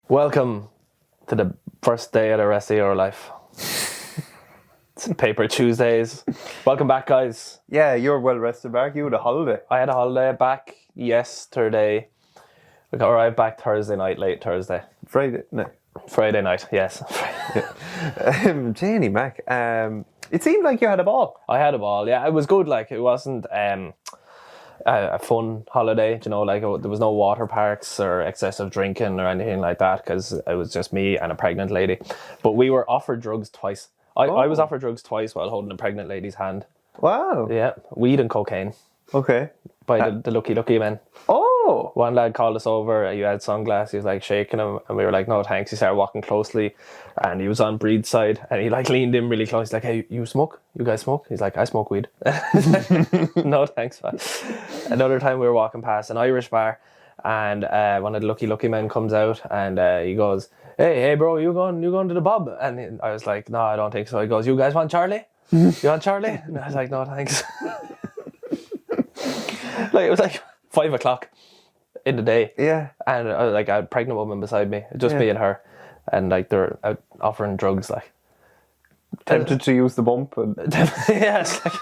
Welcome to the first day of the rest of your life. It's Paper Tuesdays. Welcome back, guys. Yeah, you're well rested, Mark. You had a holiday. I had a holiday back yesterday. We arrived back Thursday night, late Thursday. Friday night, yes. Janie Mac, it seemed like you had a ball. I had a ball, yeah. It was good, like, it wasn't a fun holiday, you know, like, there was no water parks or excessive drinking or anything like that, because it was just me and a pregnant lady. But we were offered drugs twice. I was offered drugs twice while holding a pregnant lady's hand. Wow. Yeah, weed and cocaine. Okay. By the lucky men. Oh. One lad called us over. You had sunglasses. He was like shaking him, and we were like, "No, thanks." He started walking closely, and he was on Breed's side, and he like leaned in really close. He's like, "Hey, you smoke? You guys smoke?" He's like, "I smoke weed." No, thanks, man. Another time we were walking past an Irish bar, and one of the lucky men comes out, and he goes, "Hey, bro, you going to the pub?" And I was like, "No, I don't think so." He goes, "You guys want Charlie? You want Charlie?" And I was like, "No, thanks." Like, it was like 5 o'clock in the day. Yeah. And I had a pregnant woman beside me, just me and her. And like, they're out offering drugs, like. Tempted to use the bump. And... Yeah, it's like,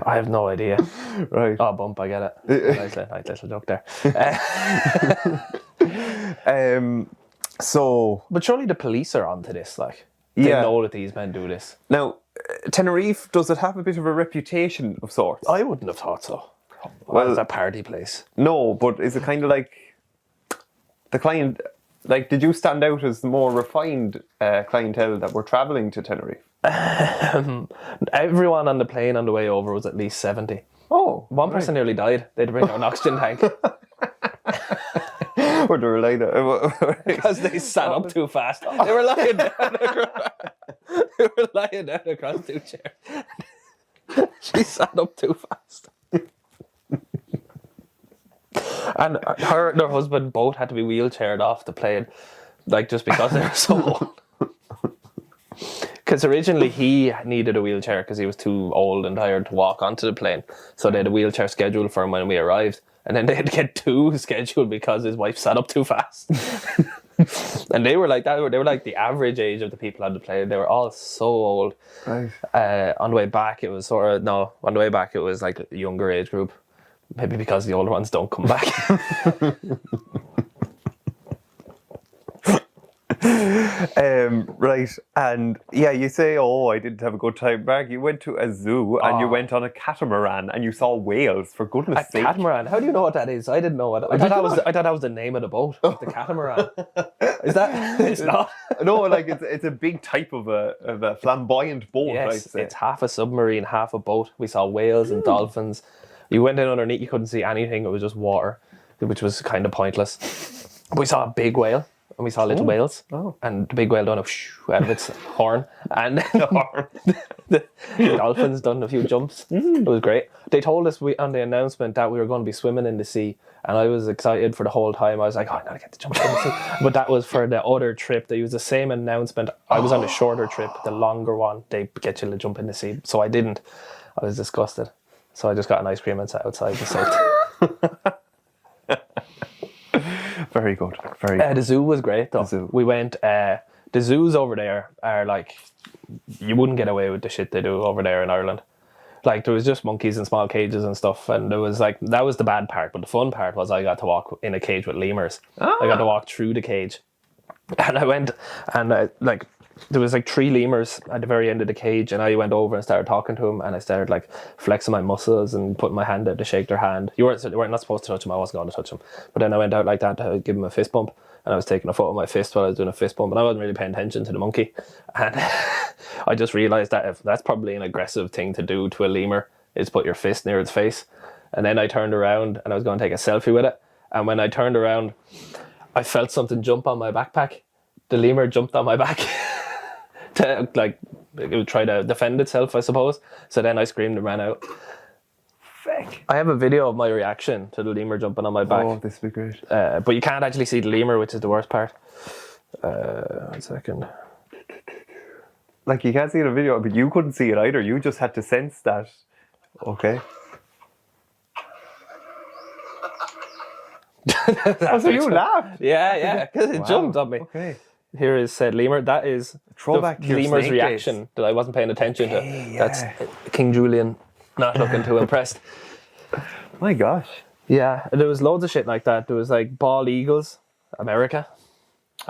I have no idea. Right. Oh, bump, I get it. Nice little joke there. But surely the police are onto this, like. They know that these men do this. Now, Tenerife, does it have a bit of a reputation of sorts? I wouldn't have thought so. Well, it's a party place. No, but is it kind of like the client? Like, did you stand out as the more refined clientele that were travelling to Tenerife? Everyone on the plane on the way over was at least 70. Oh, one person nearly died. They had to bring out an oxygen tank. Or they were like because they sat up too fast. They were lying down across two chairs. She sat up too fast. And her and her husband both had to be wheelchaired off the plane, like, just because they were so old. Because originally he needed a wheelchair because he was too old and tired to walk onto the plane. So they had a wheelchair scheduled for him when we arrived. And then they had to get two scheduled because his wife sat up too fast. And they were like that. They were like the average age of the people on the plane. They were all so old. Right. On the way back, it was on the way back, it was like a younger age group. Maybe because the older ones don't come back. Right, and yeah, you say, "Oh, I didn't have a good time." Mark, you went to a zoo and you went on a catamaran and you saw whales. For goodness' sake, a catamaran. How do you know what that is? I didn't know what. I thought that was the name of the boat, like the catamaran. Is that? It's not. No, like it's a big type of a flamboyant boat. Yes, it's half a submarine, half a boat. We saw whales and dolphins. You went in underneath, you couldn't see anything. It was just water, which was kind of pointless. We saw a big whale. And we saw little whales, and the big whale done out of its horn, and the dolphins done a few jumps. It was great. They told us on the announcement that we were going to be swimming in the sea, and I was excited for the whole time. I was like, "Oh, I gotta get to jump in the sea." But that was for the other trip. They used the same announcement. I was on the shorter trip, the longer one. They get you to jump in the sea, so I didn't. I was disgusted, so I just got an ice cream and sat outside and soaked. Very good. Very good. The zoo was great, though. We went. The zoos over there are like, you wouldn't get away with the shit they do over there in Ireland. Like, there was just monkeys in small cages and stuff, and there was like, that was the bad part. But the fun part was I got to walk in a cage with lemurs. I got to walk through the cage, and I went and there was like 3 lemurs at the very end of the cage, and I went over and started talking to them, and I started like flexing my muscles and putting my hand out to shake their hand. You weren't not supposed to touch them. I wasn't going to touch them, but then I went out like that to give them a fist bump, and I was taking a photo of my fist while I was doing a fist bump, and I wasn't really paying attention to the monkey, and I just realised that if that's probably an aggressive thing to do to a lemur, is put your fist near its face. And then I turned around and I was going to take a selfie with it, and when I turned around, I felt something jump on my backpack. The lemur jumped on my back. To like, it would try to defend itself, I suppose. So then I screamed and ran out. Fuck. I have a video of my reaction to the lemur jumping on my back. Oh, this would be great. But you can't actually see the lemur, which is the worst part. 1 second. Like, you can't see the video, but you couldn't see it either. You just had to sense that. Okay. Oh, so you laughed? Yeah, because it Wow. jumped on me. Okay. Here is said lemur. That is Throwback to your lemur's snake reaction days. that I wasn't paying attention to. yeah. That's King Julian not looking too impressed. My gosh. Yeah, there was loads of shit like that. There was like bald eagles, America.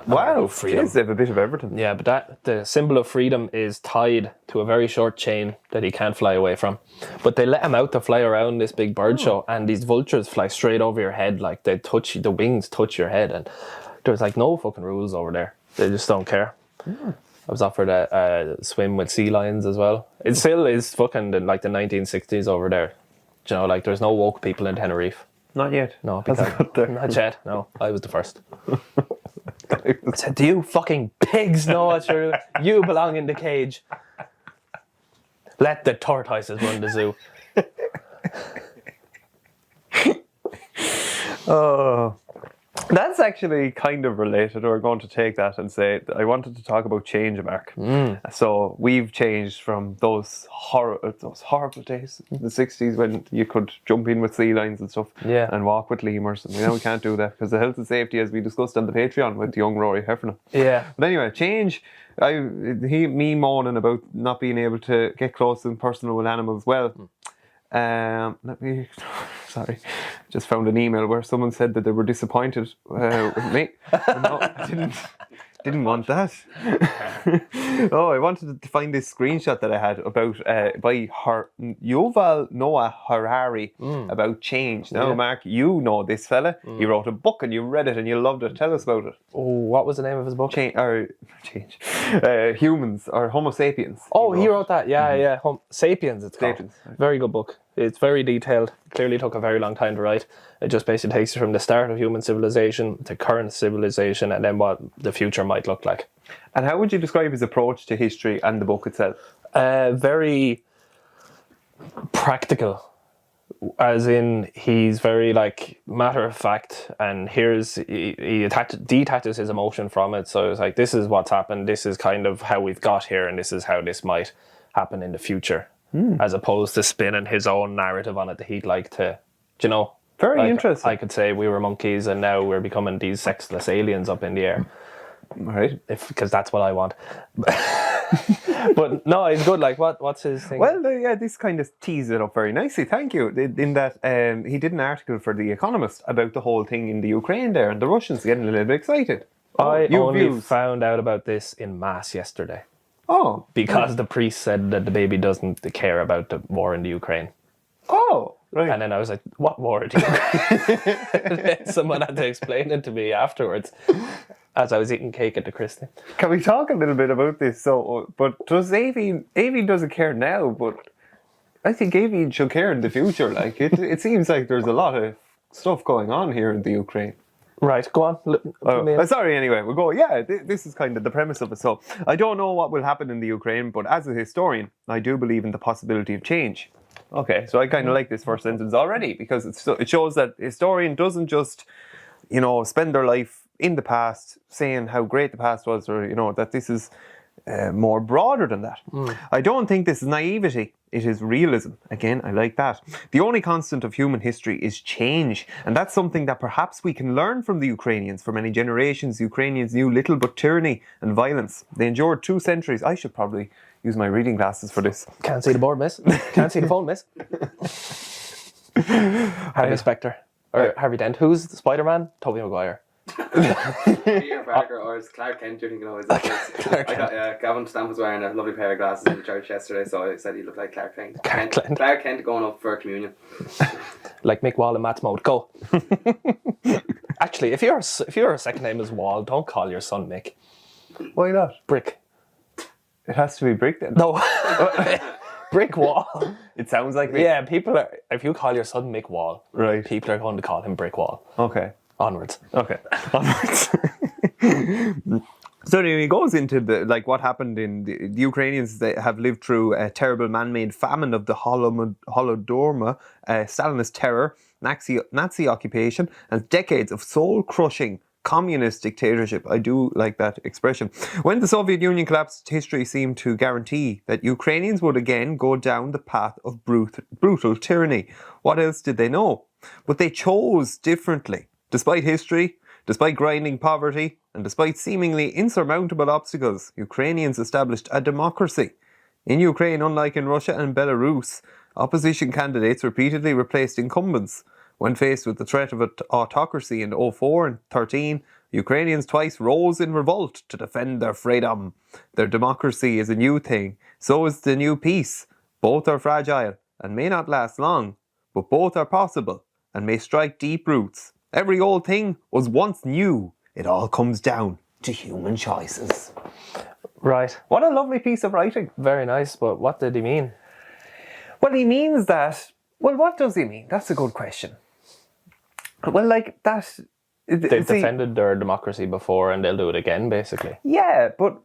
Wow. Freedom. Jeez, they have a bit of everything. Yeah, but the symbol of freedom is tied to a very short chain that he can't fly away from. But they let him out to fly around this big bird show, and these vultures fly straight over your head, like they touch the wings, touch your head, and there's like no fucking rules over there. They just don't care. I was offered a swim with sea lions as well. It still is fucking like the 1960s over there. Do you know, like there's no woke people in Tenerife. Not yet. No, Has because it got there? not yet. No, I was the first. I said, "Do you fucking pigs know what you're doing? You belong in the cage. Let the tortoises run the zoo." Oh, that's actually kind of related. We're going to take that and say, I wanted to talk about change, Mark. So we've changed from those horrible days in the 60s when you could jump in with sea lions and stuff and walk with lemurs. And now we can't do that because of health and safety, as we discussed on the Patreon with young Rory Heffernan. Yeah. But anyway, change. Me moaning about not being able to get close and personal with animals. Well, sorry, just found an email where someone said that they were disappointed with me. No, I didn't want that. Oh, I wanted to find this screenshot that I had about by Yuval Noah Harari about change. Now, Mark, you know this fella. He wrote a book and you read it and you loved it. Tell us about it. Oh, what was the name of his book? Humans or Homo sapiens. Oh, he wrote that. Yeah. Sapiens, it's called. Sapiens. Very good book. It's very detailed. Clearly took a very long time to write. It just basically takes you from the start of human civilization to current civilization and then what the future might look like. And how would you describe his approach to history and the book itself? Very practical. As in, he's very like matter of fact, and he detaches his emotion from it. So it's like, this is what's happened, this is kind of how we've got here, and this is how this might happen in the future. As opposed to spinning his own narrative on it that he'd like to, do you know? Very interesting. I could say we were monkeys and now we're becoming these sexless aliens up in the air. Right. Because that's what I want. But no, it's good. Like, what's his thing? Well, this kind of teased it up very nicely. Thank you. In that he did an article for The Economist about the whole thing in the Ukraine there and the Russians getting a little bit excited. I only found out about this in mass yesterday. Oh. Because the priest said that the baby doesn't care about the war in the Ukraine. Oh. Right. And then I was like, what war in the Ukraine? And then someone had to explain it to me afterwards as I was eating cake at the Christie. Can we talk a little bit about this? So, but does Avian doesn't care now, but I think Avian should care in the future. Like it seems like there's a lot of stuff going on here in the Ukraine. Right, go on. Sorry, anyway, we'll go. Yeah, this is kind of the premise of it. So, I don't know what will happen in the Ukraine, but as a historian, I do believe in the possibility of change. Okay, so I kind of like this first sentence already because it shows that a historian doesn't just, spend their life in the past saying how great the past was, or, that this is more broader than that. I don't think this is naivety. It is realism. Again, I like that. The only constant of human history is change. And that's something that perhaps we can learn from the Ukrainians. For many generations, the Ukrainians knew little but tyranny and violence. They endured 2 centuries. I should probably use my reading glasses for this. Can't see the board, miss. Can't see the phone, miss. Harvey Specter. Or Harvey Dent. Who's the Spider-Man? Tobey Maguire. Peter Parker or is Clark Kent, you're thinking of? Gavin Stamp was wearing a lovely pair of glasses in the church yesterday, so I said he looked like Clark Kent. Clark Kent going up for communion. Like Mick Wall and Matt's mode. Go. Actually, if your second name is Wall, don't call your son Mick. Why not? Brick. It has to be Brick then. No. Brick Wall. It sounds like Mick. Yeah, people are. If you call your son Mick Wall, right, people are going to call him Brick Wall. Okay. Onwards. Okay. Onwards. So anyway, he goes into what happened in the Ukrainians. They have lived through a terrible man-made famine of the Holodomor, Stalinist terror, Nazi occupation, and decades of soul-crushing communist dictatorship. I do like that expression. When the Soviet Union collapsed, history seemed to guarantee that Ukrainians would again go down the path of brutal tyranny. What else did they know? But they chose differently. Despite history, despite grinding poverty, and despite seemingly insurmountable obstacles, Ukrainians established a democracy. In Ukraine, unlike in Russia and Belarus, opposition candidates repeatedly replaced incumbents. When faced with the threat of autocracy in 2004 and 2013, Ukrainians twice rose in revolt to defend their freedom. Their democracy is a new thing, so is the new peace. Both are fragile and may not last long, but both are possible and may strike deep roots. Every old thing was once new. It all comes down to human choices. Right. What a lovely piece of writing. Very nice, but what did he mean? Well, he means that... Well, what does he mean? That's a good question. Well, like, that... They've defended their democracy before and they'll do it again, basically. Yeah, but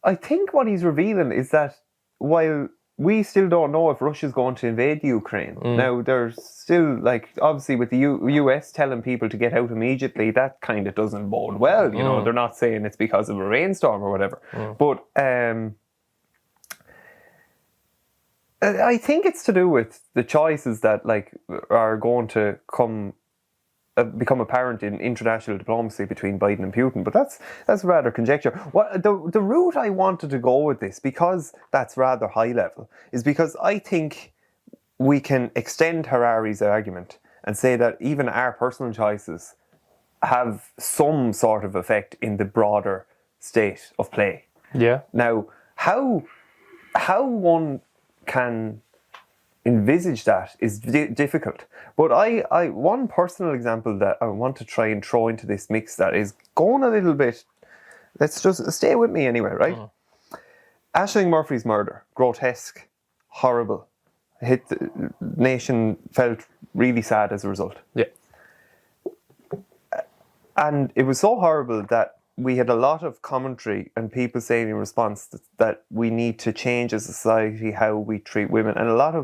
I think what he's revealing is that while we still don't know if Russia's going to invade Ukraine, now there's still, like, obviously with the US telling people to get out immediately, that kind of doesn't bode well, you know. They're not saying it's because of a rainstorm or whatever. But I think it's to do with the choices that, like, are going to become apparent in international diplomacy between Biden and Putin, but that's rather conjecture. What the route I wanted to go with this, because that's rather high level, is because I think we can extend Harari's argument and say that even our personal choices have some sort of effect in the broader state of play. Yeah. Now, how one can envisage that is difficult. But I one personal example that I want to try and throw into this mix that is going a little bit, let's just stay with me anyway, right? Aisling Murphy's murder, grotesque, horrible. The nation felt really sad as a result. Yeah. And it was so horrible that we had a lot of commentary and people saying in response that we need to change as a society how we treat women, and a lot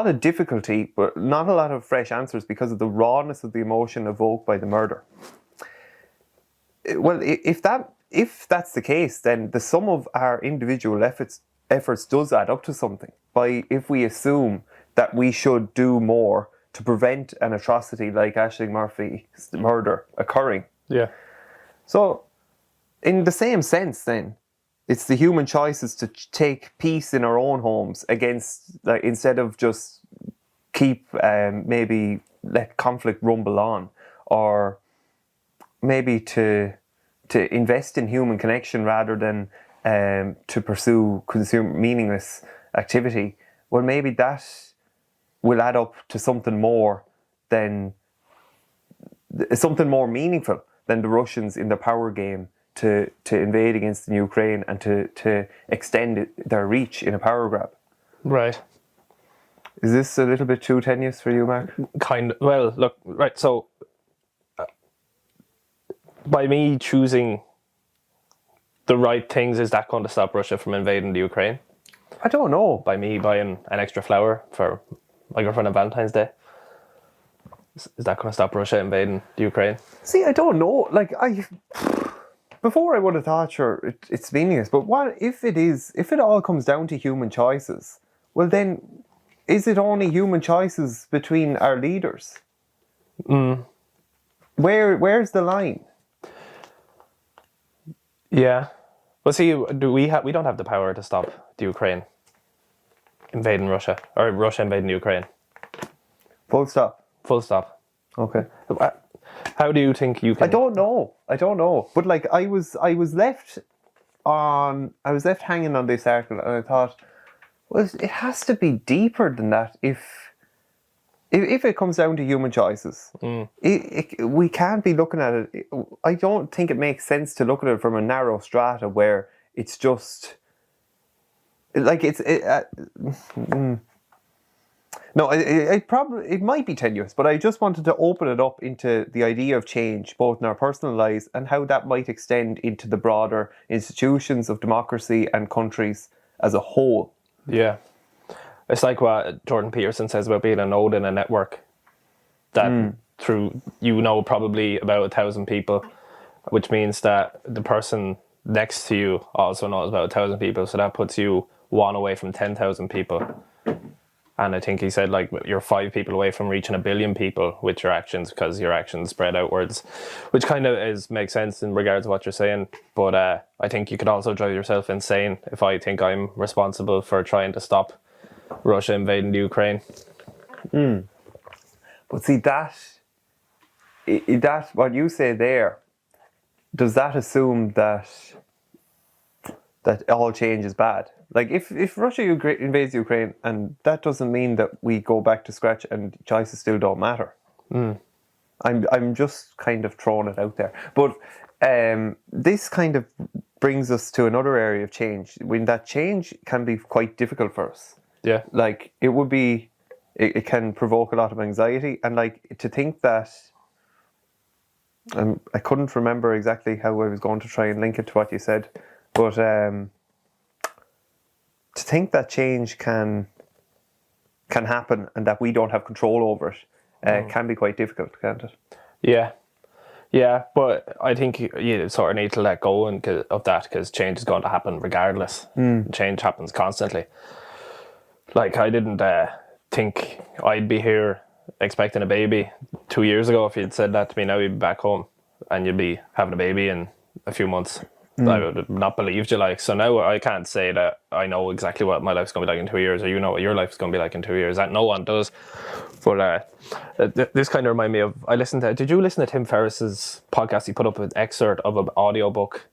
of difficulty, but not a lot of fresh answers because of the rawness of the emotion evoked by the murder. Well, if that's the case, then the sum of our individual efforts does add up to something. If we assume that we should do more to prevent an atrocity like Aisling Murphy's murder occurring. Yeah. So, in the same sense, then, it's the human choices to take peace in our own homes against, like, instead of just keep, maybe let conflict rumble on, or maybe to invest in human connection rather than to pursue meaningless activity. Well, maybe that will add up to something more meaningful than the Russians in their power game to invade against the Ukraine and to extend their reach in a power grab. Right. Is this a little bit too tenuous for you, Mark? Kind of. Well, look, right, so by me choosing the right things, is that going to stop Russia from invading the Ukraine? I don't know. By me buying an extra flower for my girlfriend on Valentine's Day? Is that going to stop Russia invading the Ukraine? See, I don't know. Like, before I would have thought, sure, it's meaningless. But what if it all comes down to human choices? Well, then, is it only human choices between our leaders? Where's the line? Yeah. Well, see, we don't have the power to stop the Ukraine invading Russia, or Russia invading the Ukraine. Full stop. Full stop. Okay. How do you think you can? I don't know. But like, I was left hanging on this article, and I thought, well, it has to be deeper than that. If it comes down to human choices, we can't be looking at it. I don't think it makes sense to look at it from a narrow strata where it's just like No, it might be tenuous, but I just wanted to open it up into the idea of change, both in our personal lives and how that might extend into the broader institutions of democracy and countries as a whole. Yeah. It's like what Jordan Peterson says about being a node in a network. That through, probably about 1,000 people, which means that the person next to you also knows about 1,000 people. So that puts you one away from 10,000 people. And I think he said, like, you're 5 people away from reaching 1 billion people with your actions, because your actions spread outwards, which kind of makes sense in regards to what you're saying. But I think you could also drive yourself insane if I think I'm responsible for trying to stop Russia invading the Ukraine. But see, that what you say there, does that assume that all change is bad? Like, if Russia invades Ukraine, and that doesn't mean that we go back to scratch and choices still don't matter. I'm just kind of throwing it out there. But this kind of brings us to another area of change, when that change can be quite difficult for us. Yeah. Like, it can provoke a lot of anxiety, and like, to think that, I couldn't remember exactly how I was going to try and link it to what you said, but to think that change can happen and that we don't have control over it can be quite difficult, can't it? Yeah, but I think you sort of need to let go of that, because change is going to happen regardless. Change happens constantly. Like, I didn't think I'd be here expecting a baby 2 years ago. If you'd said that to me now, you'd be back home and you'd be having a baby in a few months. I would have not believed you. Like, so now I can't say that I know exactly what my life's going to be like in 2 years, or you know what your life's going to be like in 2 years. That no one does. But this kind of reminded me of, did you listen to Tim Ferriss's podcast? He put up an excerpt of an audiobook,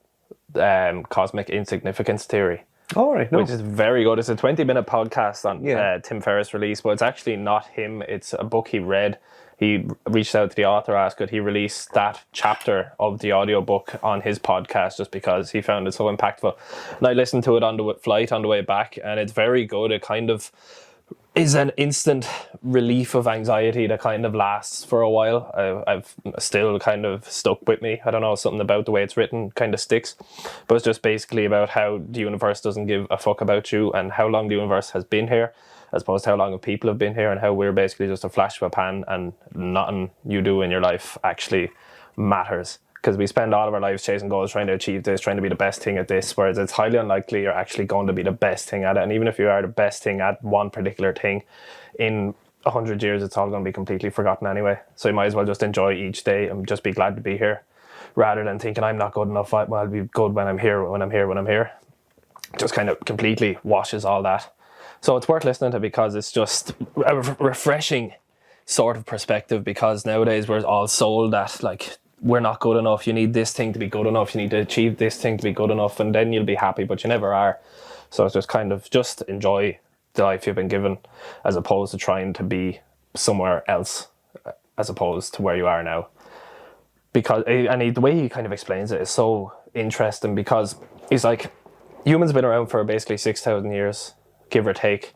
Cosmic Insignificance Theory. Oh, right. No. Which is very good. It's a 20-minute podcast on Tim Ferriss release, but it's actually not him. It's a book he read. He reached out to the author, asked could he release that chapter of the audiobook on his podcast, just because he found it so impactful. And I listened to it on the flight on the way back, and it's very good. It kind of is an instant relief of anxiety that kind of lasts for a while. I've still kind of stuck with me. I don't know, something about the way it's written kind of sticks. But it's just basically about how the universe doesn't give a fuck about you, and how long the universe has been here, as opposed to how long people have been here, and how we're basically just a flash of a pan, and nothing you do in your life actually matters. Because we spend all of our lives chasing goals, trying to achieve this, trying to be the best thing at this, whereas it's highly unlikely you're actually going to be the best thing at it. And even if you are the best thing at one particular thing, in 100 years it's all going to be completely forgotten anyway. So you might as well just enjoy each day and just be glad to be here, rather than thinking I'm not good enough. Well, I'll be good when I'm here. Just kind of completely washes all that. So it's worth listening to, because it's just a refreshing sort of perspective, because nowadays we're all sold that, like, we're not good enough, you need this thing to be good enough, you need to achieve this thing to be good enough, and then you'll be happy, but you never are. So it's just kind of just enjoy the life you've been given, as opposed to trying to be somewhere else, as opposed to where you are now. Because, and the way he kind of explains it is so interesting, because he's like, humans have been around for basically 6,000 years, give or take.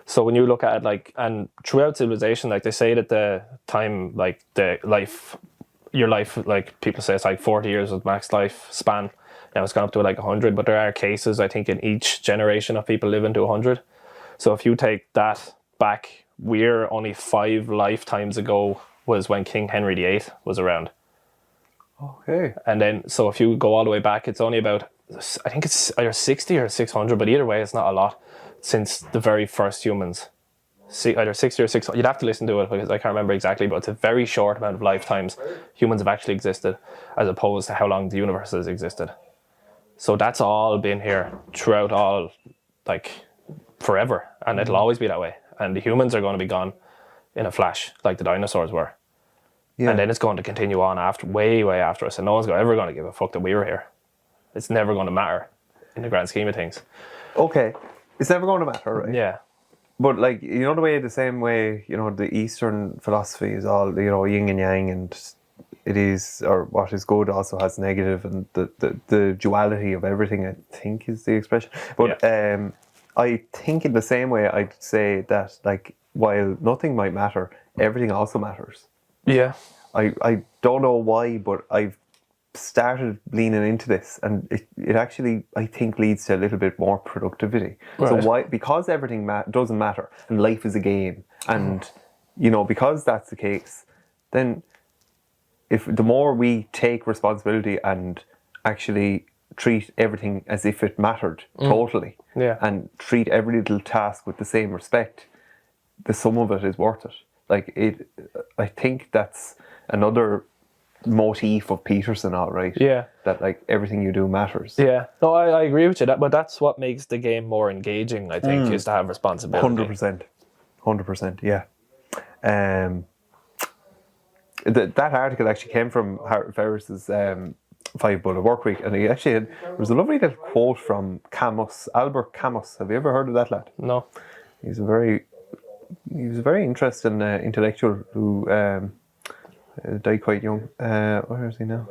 So when you look at it, like, and throughout civilization, like, they say that the time, like, your life, like, people say it's like 40 years was max life span. Now it's gone up to like 100, but there are cases, I think, in each generation of people living to 100. So if you take that back, we're only 5 lifetimes ago was when King Henry VIII was around. Okay. And then, so if you go all the way back, it's only about, I think it's either 60 or 600, but either way, it's not a lot since the very first humans. Either 60 or 600. You'd have to listen to it, because I can't remember exactly, but it's a very short amount of lifetimes humans have actually existed, as opposed to how long the universe has existed. So that's all been here throughout all, like, forever, and it'll always be that way. And the humans are going to be gone in a flash, like the dinosaurs were. Yeah. And then it's going to continue on after, way after us, and no one's ever going to give a fuck that we were here. It's never going to matter in the grand scheme of things. Okay, it's never going to matter, right? Yeah. But, like, you know, the same way, you know, the Eastern philosophy is all, you know, yin and yang, and it is, or what is good also has negative, and the duality of everything, I think, is the expression. But I think in the same way, I'd say that, like, while nothing might matter, everything also matters. Yeah. I don't know why, but I've started leaning into this, and it actually, I think, leads to a little bit more productivity. Right. So why? Because everything doesn't matter, and life is a game, and you know, because that's the case, then if the more we take responsibility and actually treat everything as if it mattered totally, and treat every little task with the same respect, the sum of it is worth it. Like I think that's another motif of Peterson, all right. Yeah. That like everything you do matters. Yeah. No, I agree with you. But that's what makes the game more engaging, I think, is to have responsibility. 100%. Yeah. That article actually came from Harry Ferris's 5 Bullet Work Week, and he actually there was a lovely little quote from Albert Camus. Have you ever heard of that lad? No. He was a very interesting intellectual who died quite young. Where is he now?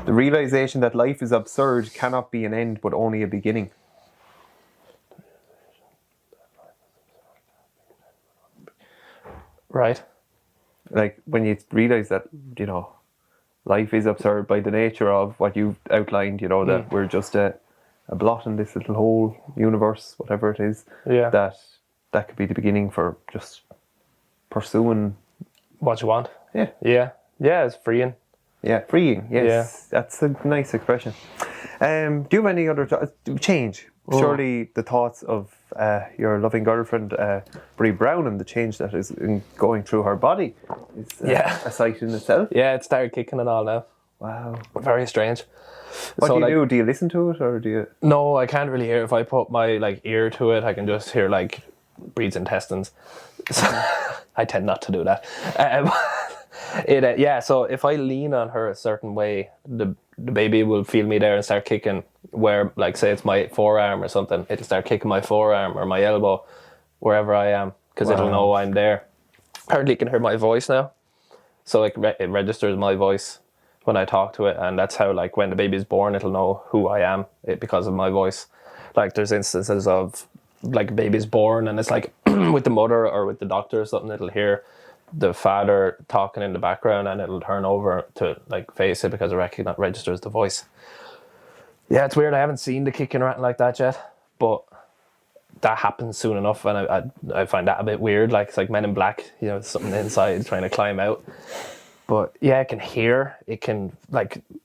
The realization that life is absurd cannot be an end, but only a beginning. Right. Like when you realize that, you know, life is absurd by the nature of what you've outlined, you know, that we're just a blot in this little whole universe, whatever it is. Yeah. That could be the beginning for just pursuing What you want. Yeah. Yeah. Yeah, it's freeing. Yeah, freeing. Yes, that's a nice expression. Do you have any other change? Surely the thoughts of your loving girlfriend, Brie Brown, and the change that is going through her body is a sight in itself. Yeah, it started kicking and all now. Wow. Very strange. What do you do? Do you listen to it, or do you? No, I can't really hear. If I put my ear to it, I can just hear Bree's intestines. So, I tend not to do that. So if I lean on her a certain way, the baby will feel me there and start kicking. Where, say it's my forearm or something, it'll start kicking my forearm or my elbow, wherever I am, because it'll know I'm there. Apparently, it can hear my voice now, so it registers my voice when I talk to it, and that's how when the baby's born, it'll know who I am because of my voice. There's instances of baby's born, and it's with the mother or with the doctor or something, it'll hear the father talking in the background, and it'll turn over to face it because it registers the voice. Yeah, it's weird. I haven't seen the kicking or anything like that yet, but that happens soon enough, and I find that a bit weird. It's like Men in Black, something inside trying to climb out. But yeah, it can hear, it can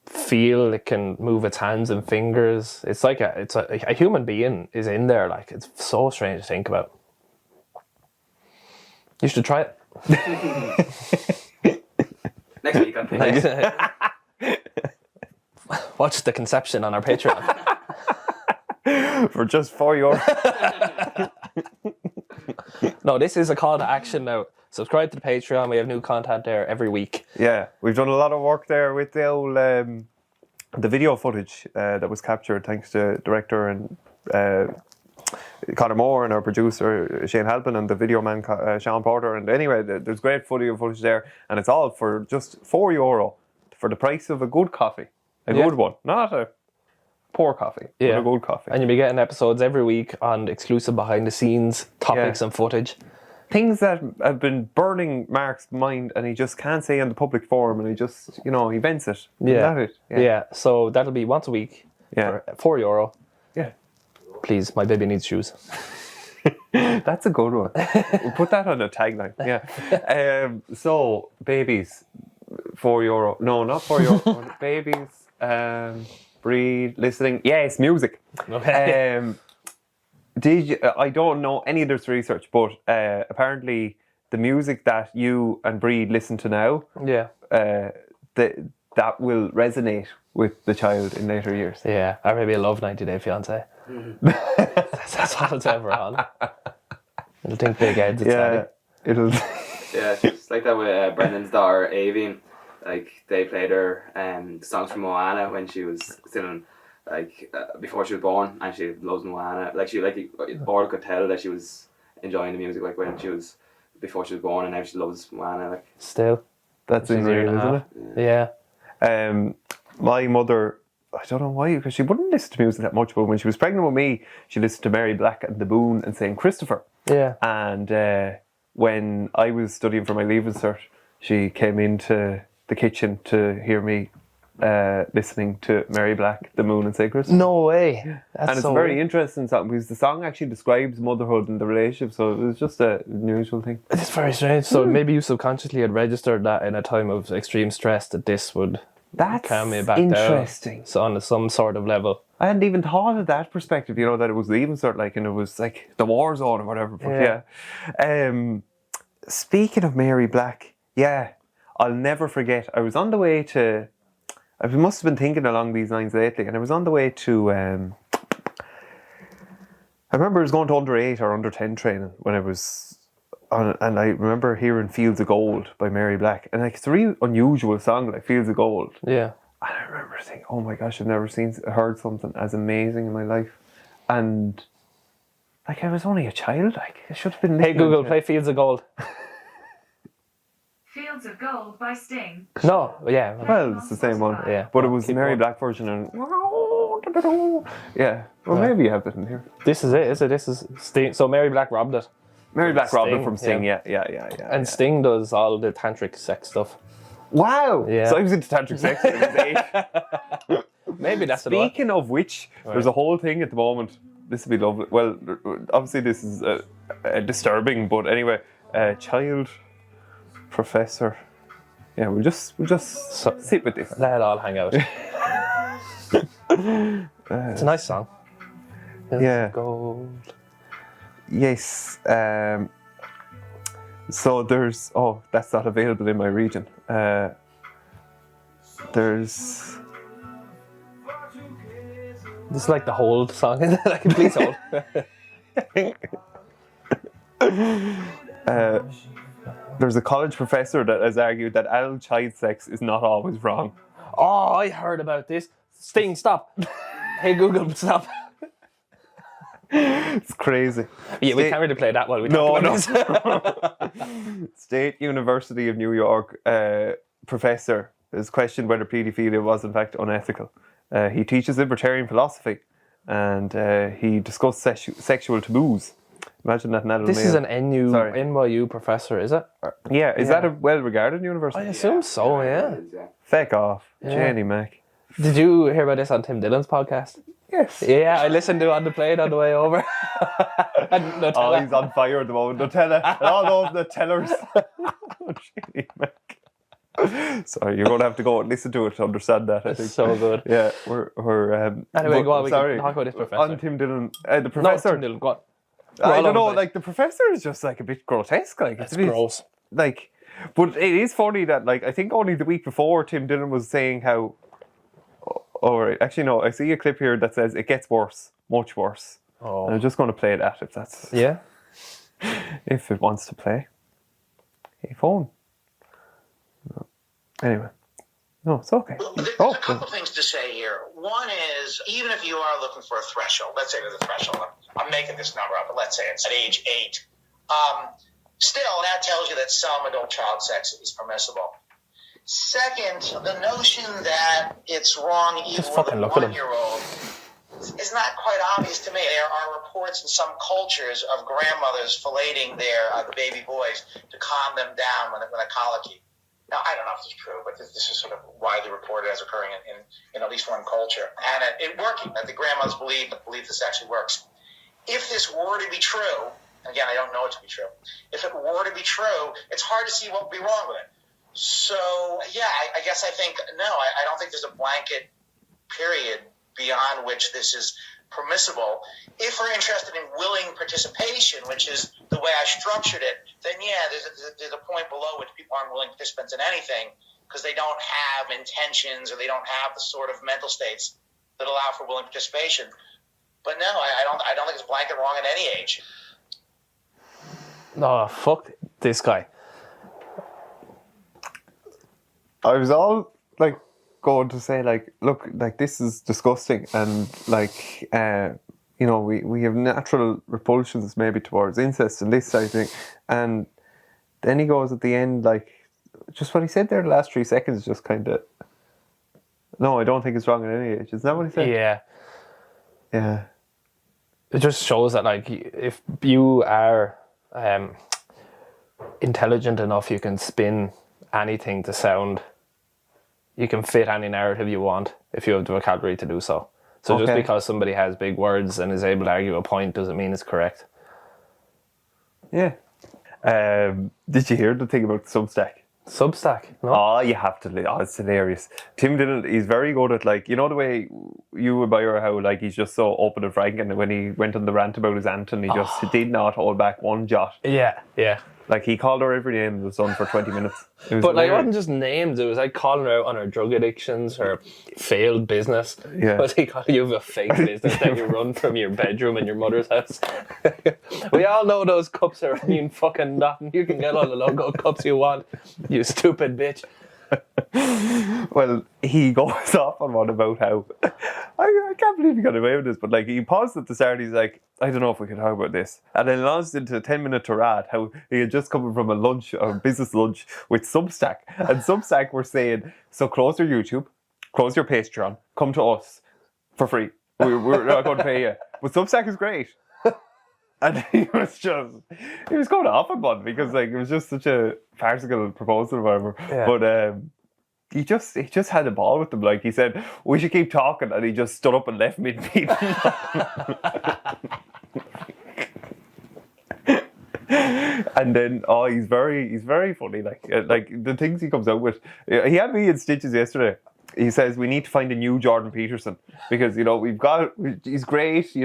feel, it can move its hands and fingers. It's like a human being is in there. It's so strange to think about. You should try it. Next week on Patreon. Watch the conception on our Patreon. For just €4. No, this is a call to action now. Subscribe to the Patreon. We have new content there every week. Yeah, we've done a lot of work there with the old the video footage that was captured thanks to director and Conor Moore and our producer Shane Halpin and the video man Sean Porter. And anyway, there's great footage there, and it's all for just €4 for the price of a good coffee. A good one, not a poor coffee, but a good coffee. And you'll be getting episodes every week on exclusive behind the scenes topics and footage. Things that have been burning Mark's mind and he just can't say in the public forum, and he just, he vents it. Yeah. Is that it? Yeah, so that'll be once a week for €4. Yeah. Please, my baby needs shoes. That's a good one. We'll put that on a tagline. Yeah. So, babies, €4. No, not €4. Babies, breed, listening. Yes, music. Okay. I don't know any of this research, but apparently the music that you and Breed listen to now, that will resonate with the child in later years. Yeah, or maybe a love 90 Day Fiancé. That's what it's ever on. It'll think big heads. It'll. Yeah, it's like that with Brendan's daughter Avian. They played her songs from Moana when she was still in. Before she was born, and she loves Moana. The board could tell that she was enjoying the music when she was before she was born, and now she loves Moana. Still, that's unreal, isn't it? Yeah. My mother, I don't know why, because she wouldn't listen to music that much, but when she was pregnant with me, she listened to Mary Black and the Boon and Saint Christopher. Yeah. And when I was studying for my Leaving Cert, she came into the kitchen to hear me listening to Mary Black, The Moon and Saint Christopher. No way. And it's a very interesting song because the song actually describes motherhood and the relationship, so it was just an unusual thing. It's very strange. So maybe you subconsciously had registered that in a time of extreme stress that this would calm me back interesting. down. So on some sort of level. I hadn't even thought of that perspective, you know, that it was even sort of like, and it was like the war zone or whatever. But speaking of Mary Black, I'll never forget. I was on the way to, I must have been thinking along these lines lately, and I was on the way to, I remember I was going to under 8 or under 10 training when I was on, and I remember hearing Fields of Gold by Mary Black, and like it's a really unusual song, like Fields of Gold. Yeah. And I remember thinking, oh my gosh, I've never heard something as amazing in my life. And like I was only a child, like I should have been. Hey Google, play Fields of Gold. Fields of Gold by Sting. No, yeah. Well, it's the same one. Yeah. But it was the Keep Mary going. Black version, and yeah. Well, maybe you have that in here. This is it, is it? This is Sting. So Mary Black robbed it. Mary Black robbed it Sting, from Sting. yeah. Yeah. And Sting does all the tantric sex stuff. Wow. Yeah. So I was into tantric sex when I was 8. Maybe that's it. Speaking of which, there's a whole thing at the moment. This would be lovely. Well, obviously this is disturbing, but anyway, child professor. Yeah, we'll just sit with this. Let it all hang out. It's a nice song. Yeah. Gold. Yes. So there's that's not available in my region. There's. This is like the whole song. Like, please hold. There's a college professor that has argued that adult child sex is not always wrong. Oh, I heard about this. Sting, stop. Hey Google, stop. It's crazy. Yeah, we can't really play that while we talk about this. State University of New York professor has questioned whether paedophilia was in fact unethical. He teaches libertarian philosophy, and he discussed sexual taboos. Imagine that an adult This male. is an NYU professor, is it? Yeah, is that a well-regarded university? I assume so, yeah. Feck off, Yeah. Jenny Mac. Did you hear about this on Tim Dillon's podcast? Yes. Yeah, I listened to it on the plane on the way over. And Nutella. Oh, he's on fire at the moment. Nutella. And all those Nutellers. Oh, Jenny Mac. Sorry, you're going to have to go and listen to it to understand that, I think. So good. Yeah, we're Anyway, go on, we sorry. can talk about this professor. On Tim Dillon. The No, professor. Tim Dillon, go on. I don't know, like the professor is just like a bit grotesque. Like It's a bit, gross. Like, but it is funny that like I think only the week before Tim Dillon was saying how. Or actually no, I see a clip here that says it gets worse, much worse. Oh. And I'm just going to play that if that's if it wants to play. Hey phone. No. Anyway. No, it's okay. There's a couple things to say here. One is, even if you are looking for a threshold, let's say there's a threshold. I'm making this number up, but let's say it's at age 8. Still, that tells you that some adult child sex is permissible. Second, the notion that it's wrong even Just with fucking a look at him. 1-year-old is not quite obvious to me. There are reports in some cultures of grandmothers filleting the baby boys to calm them down when they're colicky. Now, I don't know if this is true, but this is sort of widely reported as occurring in at least one culture. And it working, that the grandmothers believe this actually works. If this were to be true, again, I don't know it to be true, if it were to be true, it's hard to see what would be wrong with it. So, yeah, I guess I think, no, I don't think there's a blanket period beyond which this is permissible. If we're interested in willing participation, which is the way I structured it, then yeah, there's a point below which people aren't willing participants in anything because they don't have intentions or they don't have the sort of mental states that allow for willing participation. But no, I don't think it's blanket wrong at any age. Oh, fuck this guy. I was all like going to say like, look, like this is disgusting, and like you know, we have natural repulsions maybe towards incest and this sort of thing, and then he goes at the end like just what he said there the last 3 seconds, just kind of, no, I don't think it's wrong at any age. Is that what he said? Yeah. It just shows that like if you are intelligent enough, you can spin anything to sound, you can fit any narrative you want if you have the vocabulary to do so. So just because somebody has big words and is able to argue a point doesn't mean it's correct. Yeah. Did you hear the thing about Substack? Substack? No? Oh, you have to. Oh, it's hilarious. Tim Dillon, he's very good at, like, you know the way you admire how like he's just so open and frank, and when he went on the rant about his aunt, and he just did not hold back one jot. Yeah. Like he called her every name under the sun for 20 minutes. It was But like, it hilarious. wasn't just names. It was like calling her out on her drug addictions, her failed business. Yeah. Was he calling you have a fake business that you run from your bedroom in your mother's house? We all know those cups are mean fucking nothing. You can get all the logo cups you want, you stupid bitch. Well, he goes off on one about how I can't believe he got away with this, but like he paused at the start. He's like, I don't know if we can talk about this, and then launched into a 10-minute tirade how he had just come from a business lunch with Substack, and Substack were saying, so close your YouTube, close your Patreon, come to us for free. We're not going to pay you, but Substack is great. And he was going off on one because like it was just such a farcical proposal or whatever. Yeah. But he just had a ball with them. Like he said, we should keep talking, and he just stood up and left mid-meeting. And then he's very funny. Like the things he comes out with. He had me in stitches yesterday. He says we need to find a new Jordan Peterson because he's great.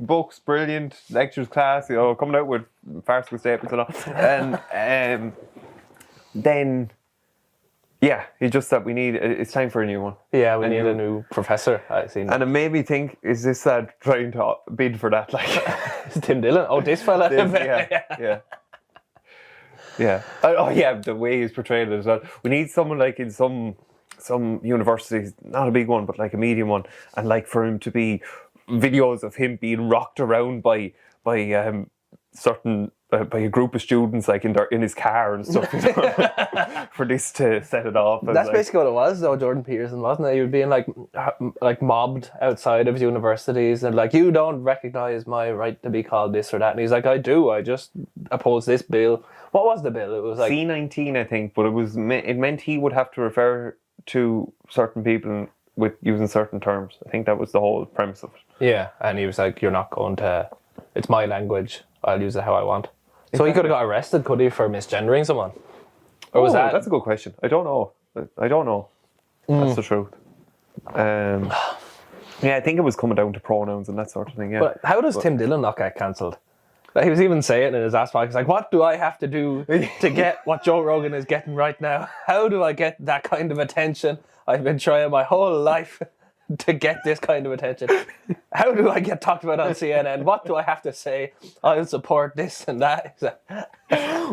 Books, brilliant, lectures, class, coming out with farcical statements and all. And then, yeah, he just said it's time for a new one. Yeah, we need a new professor. I seen. And it made me think, is this trying to bid for that? Like, It's Tim Dillon. Oh, this fella. Yeah. Oh, yeah, the way he's portrayed it as well. We need someone like in some universities, not a big one, but like a medium one, and like for him to be videos of him being rocked around by a group of students like in his car and stuff for this to set it off. That's basically what it was, though. Jordan Peterson, wasn't it? He was being like mobbed outside of universities, and like, you don't recognise my right to be called this or that. And he's like, I do. I just oppose this bill. What was the bill? It was like C-19, I think, but it meant he would have to refer to certain people with using certain terms. I think that was the whole premise of it. Yeah, and he was like, you're not going to... It's my language. I'll use it how I want. So he could have got arrested, could he, for misgendering someone? Or was that... That's a good question. I don't know. That's the truth. Yeah, I think it was coming down to pronouns and that sort of thing, yeah. But how does Tim Dillon not get cancelled? Like, he was even saying in his ass back, he's like, what do I have to do to get what Joe Rogan is getting right now? How do I get that kind of attention? I've been trying my whole life to get this kind of attention. How do I get talked about on CNN? What do I have to say? I'll support this and that.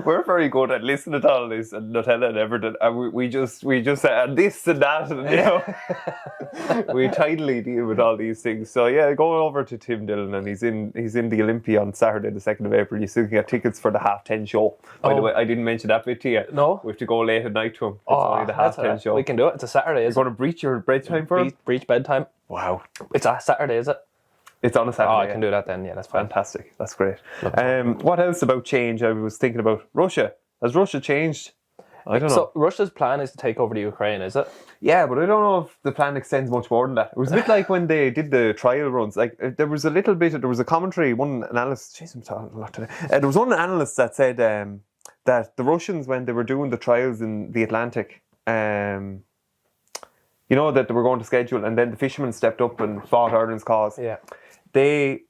We're very good at listening to all this and Nutella and everything, and we just say this and that, and we tidily deal with all these things. So yeah, go over to Tim Dillon, and he's in the Olympia on Saturday, the 2nd of April. You still can get tickets for the 10:30 show. By the way, I didn't mention that bit to you. No, we have to go late at night to him. It's only the 10:30 show. We can do it. It's a Saturday. You're going to breach your bedtime for him? Breach bedtime. Wow, it's a Saturday, is it? It's on a Saturday. Oh, I can do that then. Yeah, that's fantastic. That's great. What else about change? I was thinking about Russia. Has Russia changed? I don't know. So Russia's plan is to take over the Ukraine, is it? Yeah, but I don't know if the plan extends much more than that. It was a bit like when they did the trial runs. Like there was a commentary. One analyst. Jeez, I'm talking a lot today. There was one analyst that said that the Russians, when they were doing the trials in the Atlantic, that they were going to schedule, and then the fishermen stepped up and fought Ireland's cause. Yeah. They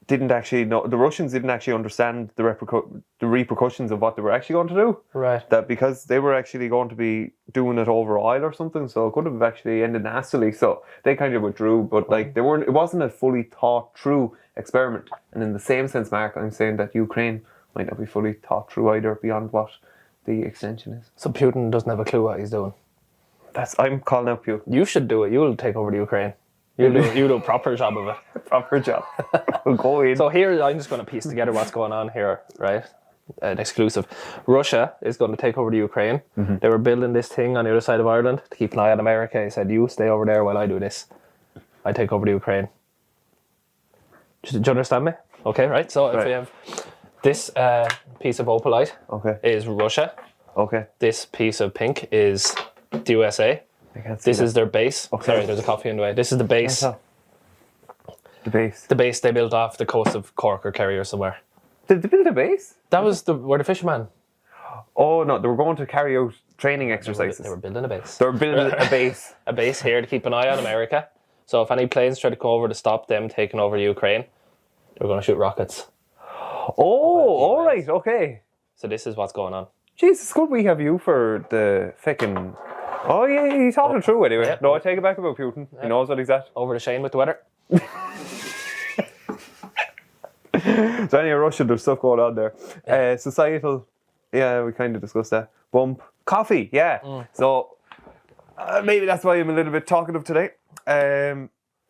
didn't actually know. The Russians didn't actually understand the repercussions of what they were actually going to do. Right. That because they were actually going to be doing it over oil or something, so it could have actually ended nastily. So they kind of withdrew, but like they weren't. It wasn't a fully thought through experiment. And in the same sense, Mark, I'm saying that Ukraine might not be fully thought through either beyond what the extension is. So Putin doesn't have a clue what he's doing. I'm calling out Putin. You should do it. You'll take over the Ukraine. You do a proper job of it. Proper job. We'll go in. So here, I'm just going to piece together what's going on here, right? An exclusive. Russia is going to take over the Ukraine. Mm-hmm. They were building this thing on the other side of Ireland to keep an eye on America. He said, you stay over there while I do this. I take over the Ukraine. Do you understand me? Okay, right? So if we have this piece of opalite is Russia. Okay. This piece of pink is the USA. This is their base. Okay. Sorry, there's a coffee in the way. This is the base. The base. The base they built off the coast of Cork or Kerry or somewhere. Did they build a base? That was where the fishermen. Oh no, they were going to carry out training exercises. They were building a base. They were building a base. A base here to keep an eye on America. So if any planes try to come over to stop them taking over Ukraine, they're going to shoot rockets. Oh, all right, okay. So this is what's going on. Jesus, good we have you for the fucking... Oh, yeah, he's talking true anyway. Yeah. No, I take it back about Putin. He knows what he's at. Over to Shane with the weather. So anyway, Russia, there's stuff going on there. Societal, yeah, we kind of discussed that. Bump. Coffee, yeah. So maybe that's why I'm a little bit talkative today.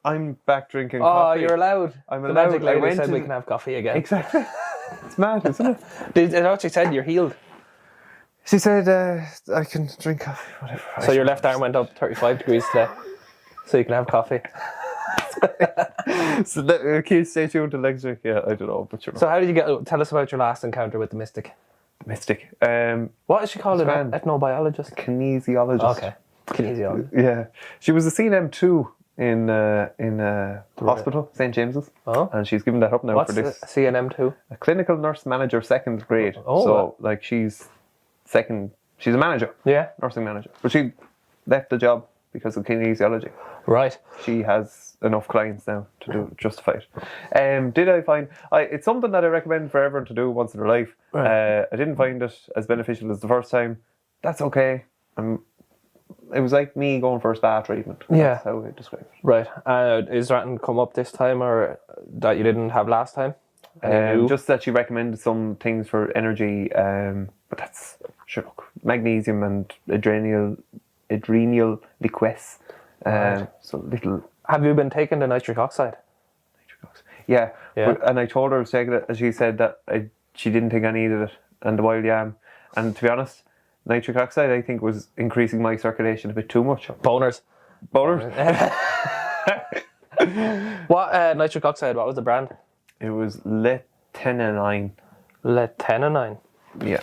I'm back drinking coffee. Oh, you're allowed. I'm the allowed. magic I lady went said to we the- can have coffee again. Exactly. It's mad, isn't it? It actually said you're healed. She said I can drink coffee, whatever. So your left arm went up 35 degrees today. So you can have coffee. So stay tuned to next week. Yeah, I don't know, but you're So how did you get... Tell us about your last encounter with the mystic. mystic. What is she called? An man. ethnobiologist? Kinesiologist. Okay. Kinesiologist. Yeah, she was a CNM2 in hospital, St James's. Oh. And she's given that up now What's for this. CNM2? A clinical nurse manager, 2nd grade. Oh, so wow. like she's a manager, Yeah. nursing manager. But she left the job because of kinesiology. Right. She has enough clients now to justify it. Did I find it's something that I recommend for everyone to do once in their life. Right. I didn't find it as beneficial as the first time. That's okay. It was like me going for a spa treatment. Yeah. That's how I describe it. Right. Is there anything come up this time or that you didn't have last time? Any new? Just that she recommended some things for energy, but that's sure. Look, magnesium and adrenal liquess. So little. Have you been taking the nitric oxide? Yeah. Yeah. And I told her to take it, and she said that she didn't think I needed it, and the wild yam. And to be honest, nitric oxide I think was increasing my circulation a bit too much. Boners. Boners. What nitric oxide? What was the brand? It was letenanine. Letenanine. Yeah.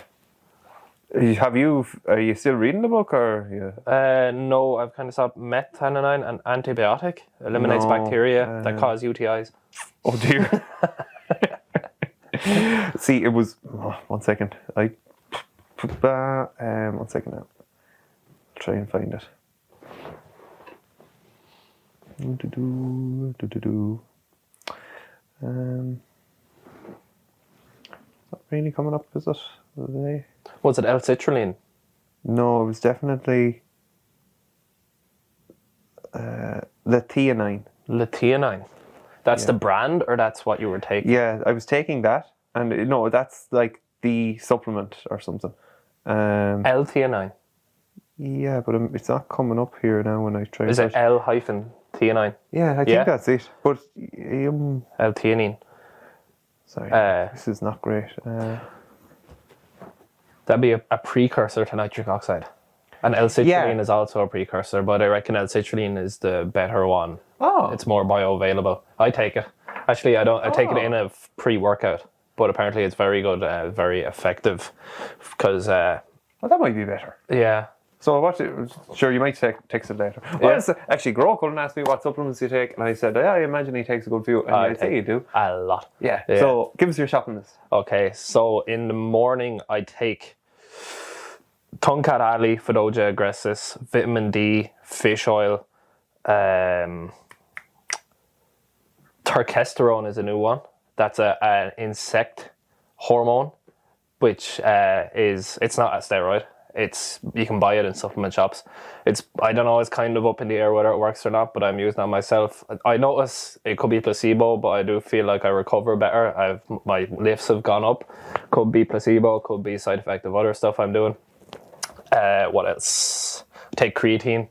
Are you still reading the book or? Yeah. No, I've kind of stopped. Methanine, an antibiotic, eliminates No, bacteria that cause UTIs. Oh dear. See, it was. Oh, 1 second. One second now. Try and find it. Not really coming up, is it? Today? Was it L-citrulline? No, it was definitely letheanine. Letheanine. That's the brand, or that's what you were taking? Yeah, I was taking that, and no, that's like the supplement or something. L-theanine. Yeah, but it's not coming up here now when I try. Is it L-theanine? Yeah, I think Yeah? that's it. But L-theanine. sorry, Uh, this is not great. That'd be a precursor to nitric oxide. And L-citrulline Yeah. is also a precursor, but I reckon L-citrulline is the better one. Oh, It's more bioavailable. I take it. Actually, I don't. I take it in a pre-workout, but apparently it's very good, very effective. Because well, that might be better. yeah, So sure, you might text it later. Well, actually, Gro couldn't ask me what supplements you take, and I said, yeah, I imagine he takes a good few. And I I'd say you do. a lot. Yeah. Yeah. So give us your shopping list. Okay, so in the morning I take Tongkat Ali, Fedoja agressus, vitamin D, fish oil, Turkesterone is a new one. That's an insect hormone, which it's not a steroid. You can buy it in supplement shops. I don't know, it's kind of up in the air whether it works or not, but I'm using it myself. I notice it could be placebo, but I do feel like I recover better. My lifts have gone up. Could be placebo, could be side effect of other stuff I'm doing. What else? Take creatine.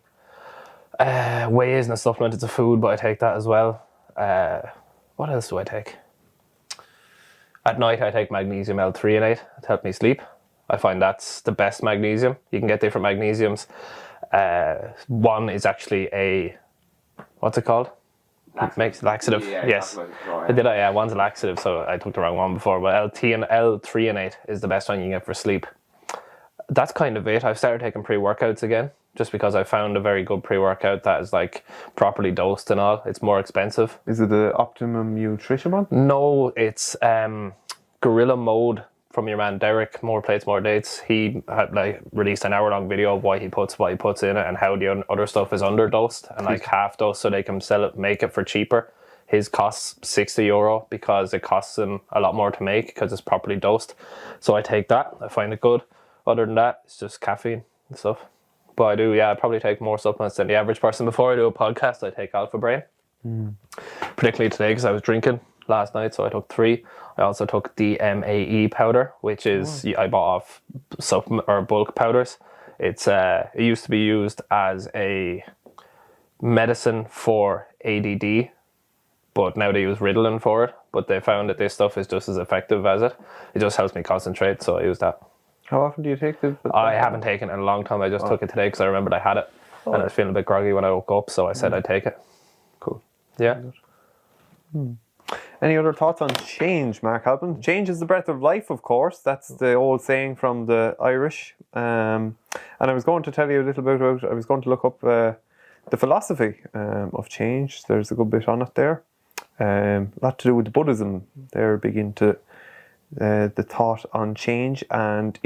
Whey isn't a supplement, it's a food, but I take that as well. What else do I take? At night I take magnesium L-threonate to help me sleep. I find that's the best magnesium. You can get different magnesiums. One is actually what's it called? Makes laxative. Yeah, Yes. One's a laxative, so I took the wrong one before. But L-threonate is the best one you can get for sleep. That's kind of it. I've started taking pre-workouts again, just because I found a very good pre-workout that is like properly dosed and all. It's more expensive. Is it the Optimum Nutrition one? No, it's Gorilla Mode from your man Derek, More Plates, More Dates. He had like released an hour-long video of why he puts what he puts in it and how the other stuff is underdosed and like half dosed so they can sell it, make it for cheaper. His costs €60 because it costs him a lot more to make because it's properly dosed. So I take that. I find it good. Other than that, it's just caffeine and stuff. But I do, I probably take more supplements than the average person. Before I do a podcast, I take Alpha Brain. Particularly today because I was drinking last night, so I took 3. I also took DMAE powder, which is I bought off supplement or bulk powders. It used to be used as a medicine for ADD, but now they use Ritalin for it. But they found that this stuff is just as effective as it. It just helps me concentrate, so I use that. How often do you take the? I haven't taken it in a long time. I just took it today because I remembered I had it, and I was feeling a bit groggy when I woke up, so I said I'd take it. Cool. Yeah. Any other thoughts on change, Mark Halpin? Change is the breath of life, of course. That's the old saying from the Irish. And I was going to tell you a little bit about, I was going to look up the philosophy of change. There's a good bit on it there. A lot to do with Buddhism. They're big into the thought on change and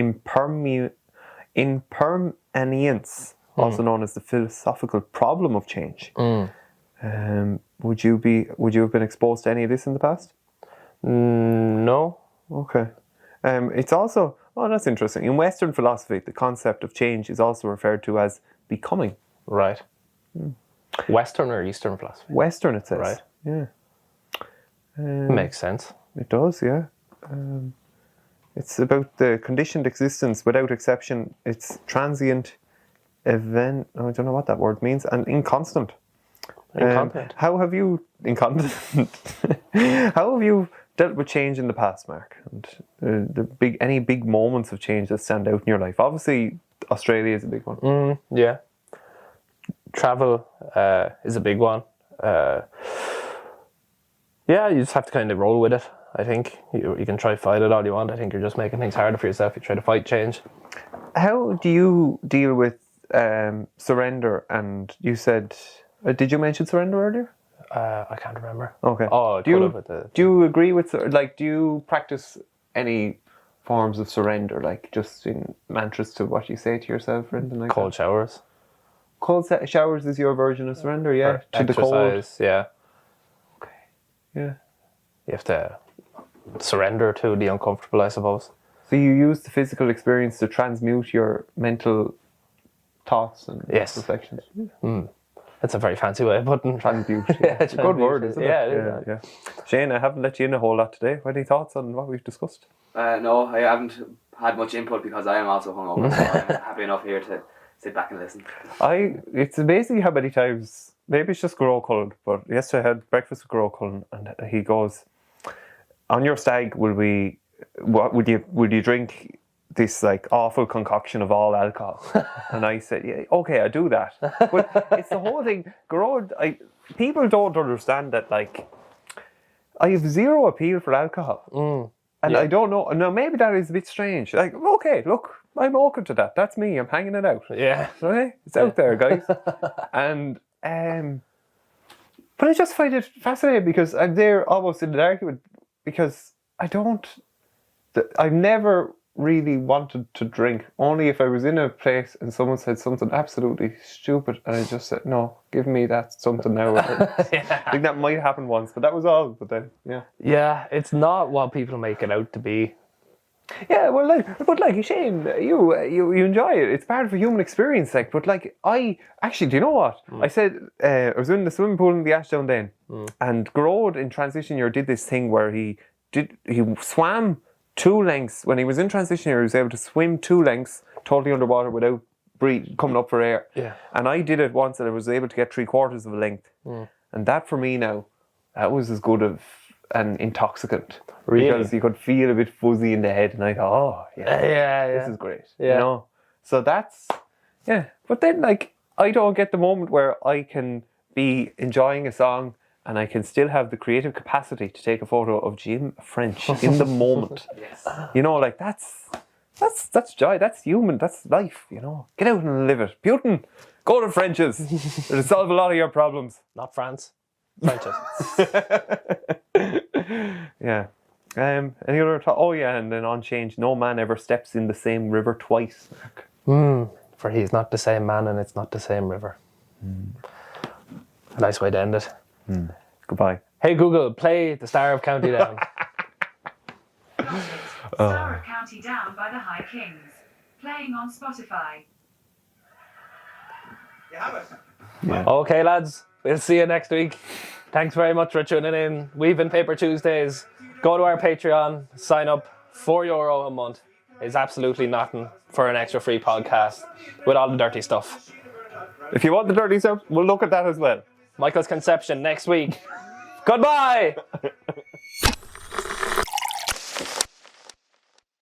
impermanence, also known as the philosophical problem of change. Would you have been exposed to any of this in the past? No. Okay. It's also, that's interesting. In Western philosophy, the concept of change is also referred to as becoming. Right. Western or Eastern philosophy? Western, it says. Right. Yeah. Makes sense. It does, yeah. It's about the conditioned existence without exception. It's transient, event. I don't know what that word means, and inconstant. Incontinent. How have you dealt with change in the past, Mark? And any big moments of change that stand out in your life? Obviously, Australia is a big one. Yeah. Travel is a big one. Yeah, you just have to kind of roll with it. I think you can try fight it all you want. I think you're just making things harder for yourself. You try to fight change. How do you deal with surrender? And you said, did you mention surrender earlier? I can't remember. Okay. Oh, do you agree with, do you practice any forms of surrender, like just in mantras to what you say to yourself or anything like cold showers? Cold showers is your version of surrender, yeah? Or to exercise, the cold. yeah. Okay. Yeah. You have to surrender to the uncomfortable, I suppose. So you use the physical experience to transmute your mental thoughts and reflections. That's a very fancy way of putting transmute. Yeah. It's a good word, isn't it? Yeah, it is. Yeah. Shane, I haven't let you in a whole lot today. Any thoughts on what we've discussed? No, I haven't had much input because I am also hungover, so I'm happy enough here to sit back and listen. It's amazing how many times, maybe it's just Gro Cullen, but yesterday I had breakfast with Gro Cullen and he goes, on your stag, would you drink this like awful concoction of all alcohol? And I said, yeah, okay, I do that. But it's the whole thing. People don't understand that, like, I have zero appeal for alcohol. And I don't know. No, maybe that is a bit strange. Like, okay, look, I'm open to that. That's me. I'm hanging it out. Yeah. Okay? It's out there, guys. And, but I just find it fascinating because I'm there almost in an argument because I've never really wanted to drink, only if I was in a place and someone said something absolutely stupid and I just said, no, give me that something now. I think that might happen once, but that was all. But then, yeah, it's not what people make it out to be. Yeah, well, like Shane, you enjoy it. It's part of a human experience, like. But like, do you know what? I said I was in the swimming pool in the Ashdown then, and Garrod in transition year did this thing where he swam 2 lengths when he was in transition year. He was able to swim 2 lengths totally underwater without coming up for air. Yeah. And I did it once, and I was able to get 3/4 of a length. And that for me now, that was as good of an intoxicant. Really? Because you could feel a bit fuzzy in the head, and I thought, this is great. Yeah. You know? So that's, But then, like, I don't get the moment where I can be enjoying a song and I can still have the creative capacity to take a photo of Jim French in the moment. Yes. You know, like, that's joy, that's human, that's life, you know. Get out and live it. Putin, go to French's. It'll solve a lot of your problems. Not France. Frenches. Yeah. Any other thought? Oh yeah, and then on change, no man ever steps in the same river twice. For he's not the same man and it's not the same river. A nice way to end it. Goodbye. Hey Google, play The Star of County Down. Star of County Down by the High Kings. Playing on Spotify. You have it. Okay, lads, we'll see you next week. Thanks very much for tuning in. We've been Paper Tuesdays. Go to our Patreon, sign up. €4 a month is absolutely nothing for an extra free podcast with all the dirty stuff. If you want the dirty stuff, we'll look at that as well. Michael's Conception next week. Goodbye!